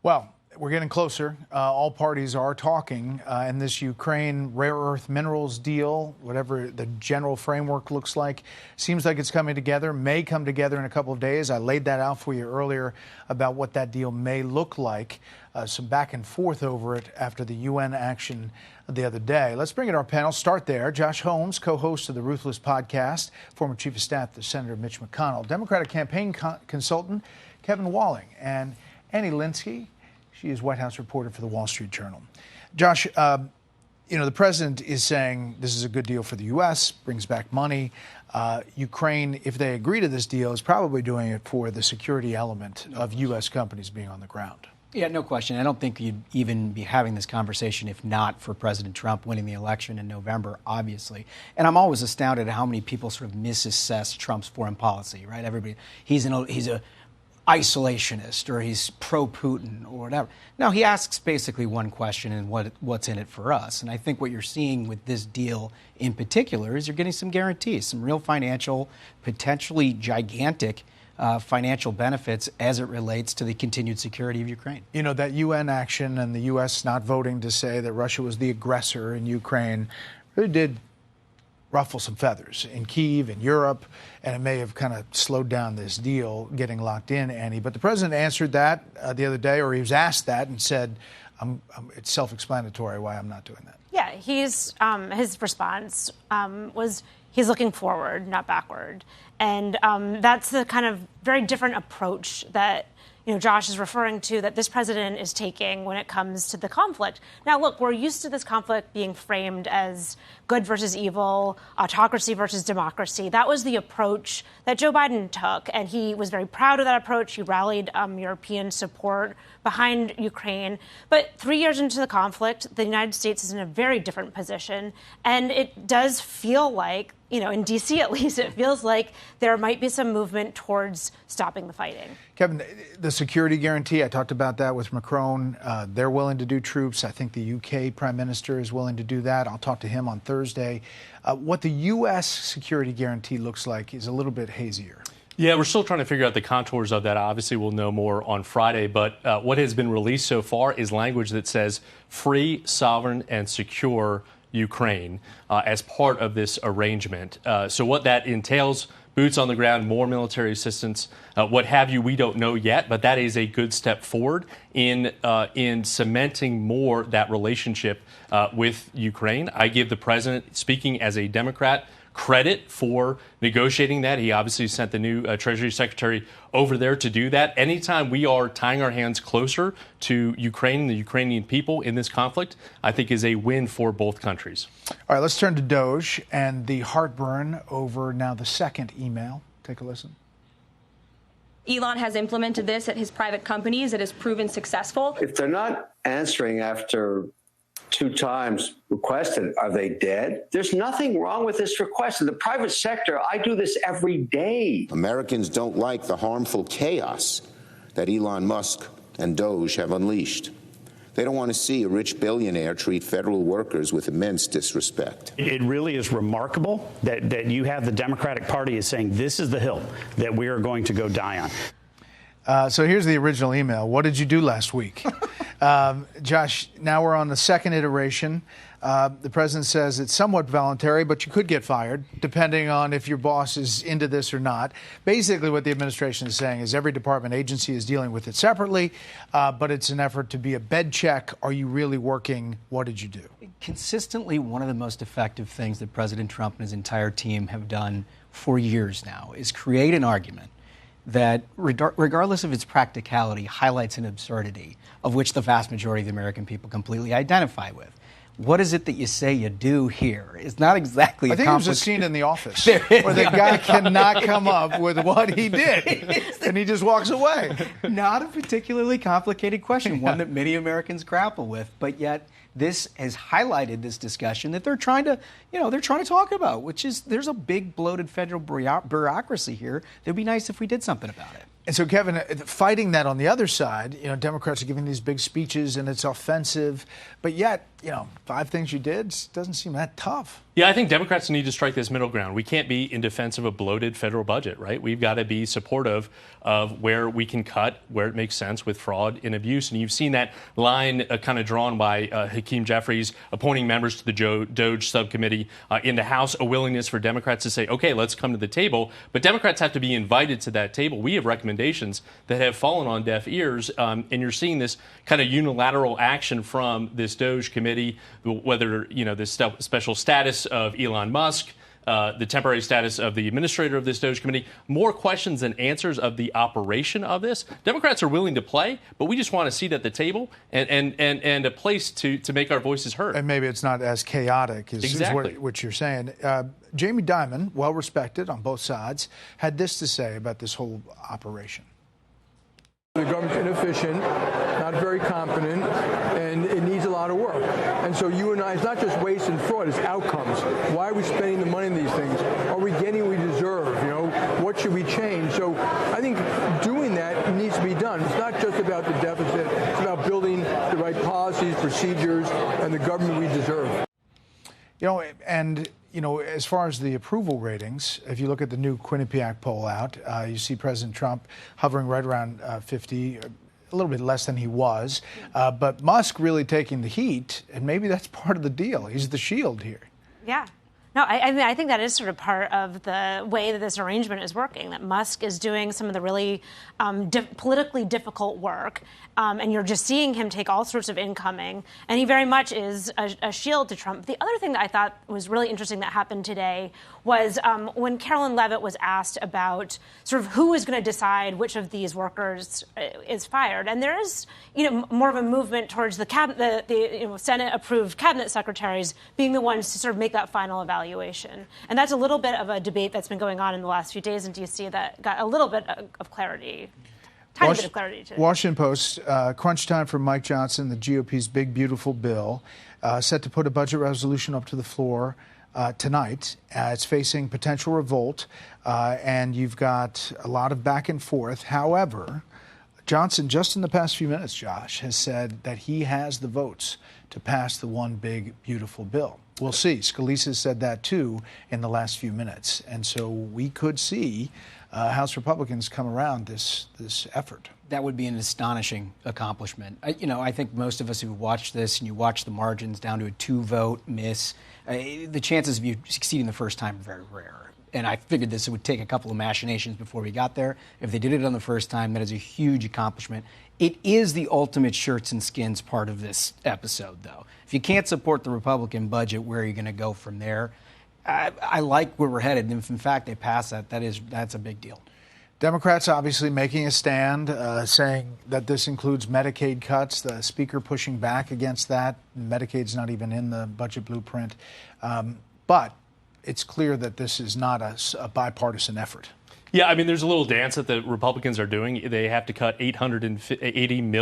Well, we're getting closer. All parties are talking in this Ukraine rare earth minerals deal, whatever the general framework looks like. Seems like it's coming together, may come together in a couple of days. I laid that out for you earlier about what that deal may look like. Some back and forth over it after the UN action the other day. Let's bring in our panel. Start there. Josh Holmes, co-host of the Ruthless podcast, former chief of staff to Senator Mitch McConnell, Democratic campaign consultant Kevin Walling, and Annie Linsky. She is White House reporter for the Wall Street Journal. Josh, the president is saying this is a good deal for the U.S., brings back money. Ukraine, if they agree to this deal, is probably doing it for the security element of U.S. companies being on the ground. Yeah, no question. I don't think you'd even be having this conversation if not for President Trump winning the election in November, obviously. And I'm always astounded at how many people sort of misassess Trump's foreign policy, right? Everybody, he's a isolationist or he's pro-Putin or whatever. No, he asks basically one question and what's in it for us. And I think what you're seeing with this deal in particular is you're getting some guarantees, some real financial, potentially gigantic financial benefits as it relates to the continued security of Ukraine. You know, that UN action and the U.S. not voting to say that Russia was the aggressor in Ukraine really did ruffle some feathers in Kyiv, in Europe, and it may have kind of slowed down this deal getting locked in, Annie. But the president answered that the other day, or he was asked that and said, it's self-explanatory why I'm not doing that. Yeah, his response was he's looking forward, not backward. And that's the kind of very different approach that Josh is referring to that this president is taking when it comes to the conflict. Now, look, we're used to this conflict being framed as good versus evil, autocracy versus democracy. That was the approach that Joe Biden took, and he was very proud of that approach. He rallied European support behind Ukraine. But 3 years into the conflict, the United States is in a very different position, and it does feel like, in D.C. at least, it feels like there might be some movement towards stopping the fighting. Kevin, the security guarantee, I talked about that with Macron. They're willing to do troops. I think the U.K. Prime Minister is willing to do that. I'll talk to him on Thursday. What the U.S. security guarantee looks like is a little bit hazier. Yeah, we're still trying to figure out the contours of that. Obviously, we'll know more on Friday. But what has been released so far is language that says free, sovereign, and secure Ukraine as part of this arrangement. So what that entails, boots on the ground, more military assistance, what have you, we don't know yet. But that is a good step forward in cementing more that relationship with Ukraine. I give the president, speaking as a Democrat, credit for negotiating that. He obviously sent the new Treasury Secretary over there to do that. Anytime we are tying our hands closer to Ukraine and the Ukrainian people in this conflict, I think is a win for both countries. All right, let's turn to Doge and the heartburn over now the second email. Take a listen. Elon has implemented this at his private companies. It has proven successful. If they're not answering after 2 times requested, are they dead? There's nothing wrong with this request. In the private sector, I do this every day. Americans don't like the harmful chaos that Elon Musk and Doge have unleashed. They don't want to see a rich billionaire treat federal workers with immense disrespect. It really is remarkable that you have the Democratic Party is saying this is the hill that we are going to go die on. So here's the original email. What did you do last week? Josh, now we're on the second iteration. The president says it's somewhat voluntary, but you could get fired, depending on if your boss is into this or not. Basically, what the administration is saying is every department agency is dealing with it separately, but it's an effort to be a bed check. Are you really working? What did you do? Consistently, one of the most effective things that President Trump and his entire team have done for years now is create an argument that, regardless of its practicality, highlights an absurdity of which the vast majority of the American people completely identify with. What is it that you say you do here? It's not exactly I think it was a scene in The Office where the guy cannot come up with what he did, and he just walks away. Not a particularly complicated question, one that many Americans grapple with, but yet this has highlighted this discussion that they're trying to talk about, which is there's a big bloated federal bureaucracy here. It would be nice if we did something about it. And so, Kevin, fighting that on the other side, Democrats are giving these big speeches and it's offensive, but yet, 5 things you did doesn't seem that tough. Yeah, I think Democrats need to strike this middle ground. We can't be in defense of a bloated federal budget, right? We've got to be supportive of where we can cut, where it makes sense with fraud and abuse. And you've seen that line kind of drawn by Hakeem Jeffries appointing members to the DOJ subcommittee in the House, a willingness for Democrats to say, okay, let's come to the table. But Democrats have to be invited to that table. We have recommendations that have fallen on deaf ears, and you're seeing this kind of unilateral action from this DOJ committee, whether, this special status of Elon Musk, the temporary status of the administrator of this DOJ committee, more questions than answers of the operation of this. Democrats are willing to play, but we just want a seat at the table and a place to make our voices heard. And maybe it's not as chaotic as exactly what you're saying. Jamie Dimon, well respected on both sides, had this to say about this whole operation. The government's inefficient, not very competent, and it needs a lot of work. And so you and I, it's not just waste and fraud, it's outcomes. Why are we spending the money on these things? Are we getting what we deserve? What should we change? So I think doing that needs to be done. It's not just about the deficit. It's about building the right policies, procedures, and the government we deserve. As far as the approval ratings, if you look at the new Quinnipiac poll out, you see President Trump hovering right around 50, a little bit less than he was. But Musk really taking the heat, and maybe that's part of the deal. He's the shield here. Yeah. No, I think that is sort of part of the way that this arrangement is working, that Musk is doing some of the really politically difficult work, and you're just seeing him take all sorts of incoming, and he very much is a shield to Trump. The other thing that I thought was really interesting that happened today was when Carolyn Leavitt was asked about sort of who is going to decide which of these workers is fired, and there is more of a movement towards the Senate-approved cabinet secretaries being the ones to sort of make that final evaluation. And that's a little bit of a debate that's been going on in the last few days in D.C. that got a little bit of clarity, tiny bit of clarity today. Washington Post, crunch time for Mike Johnson, the GOP's big, beautiful bill, set to put a budget resolution up to the floor tonight. It's facing potential revolt, and you've got a lot of back and forth. However, Johnson, just in the past few minutes, Josh, has said that he has the votes to pass the one big, beautiful bill. We'll see. Scalise said that, too, in the last few minutes. And so we could see House Republicans come around this effort. That would be an astonishing accomplishment. I think most of us who watch this and you watch the margins down to a 2-vote miss, the chances of you succeeding the first time are very rare. And I figured it would take a couple of machinations before we got there. If they did it on the first time, that is a huge accomplishment. It is the ultimate shirts and skins part of this episode, though. If you can't support the Republican budget, where are you going to go from there? I like where we're headed. And if, in fact, they pass that, that's a big deal. Democrats obviously making a stand, saying that this includes Medicaid cuts, the Speaker pushing back against that. Medicaid's not even in the budget blueprint. But it's clear that this is not a bipartisan effort. Yeah, I mean, there's a little dance that the Republicans are doing. They have to cut $880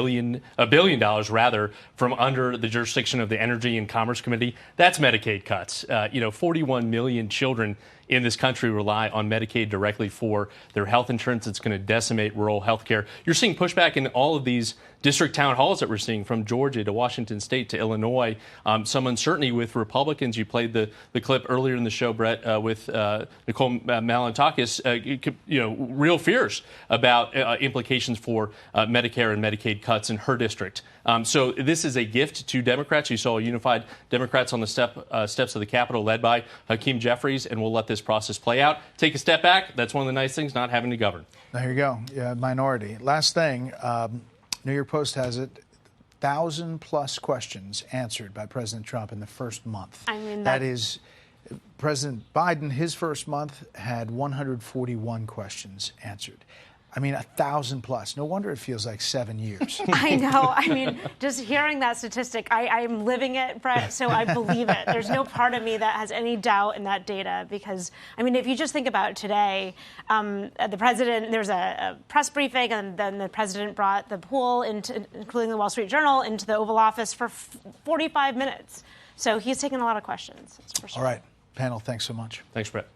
billion rather, from under the jurisdiction of the Energy and Commerce Committee. That's Medicaid cuts. 41 million children in this country rely on Medicaid directly for their health insurance. It's going to decimate rural health care. You're seeing pushback in all of these district town halls that we're seeing, from Georgia to Washington State to Illinois. Some uncertainty with Republicans. You played the clip earlier in the show, Brett, with Nicole Malintakis. Real fears about implications for Medicare and Medicaid cuts in her district. So this is a gift to Democrats. You saw unified Democrats on the steps of the Capitol, led by Hakeem Jeffries, and we'll let this process play out. Take a step back. That's one of the nice things, not having to govern. There you go. Yeah, minority. Last thing, New York Post has it, 1,000+ questions answered by President Trump in the first month. I mean, that is, President Biden, his first month, had 141 questions answered. I mean, 1,000+. No wonder it feels like 7 years. I know. I mean, just hearing that statistic, I'm living it, Brett, so I believe it. There's no part of me that has any doubt in that data because, I mean, if you just think about today, the president, there's a press briefing, and then the president brought the pool, including the Wall Street Journal, into the Oval Office for 45 minutes. So he's taken a lot of questions, that's for sure. All right. Panel, thanks so much. Thanks, Brett.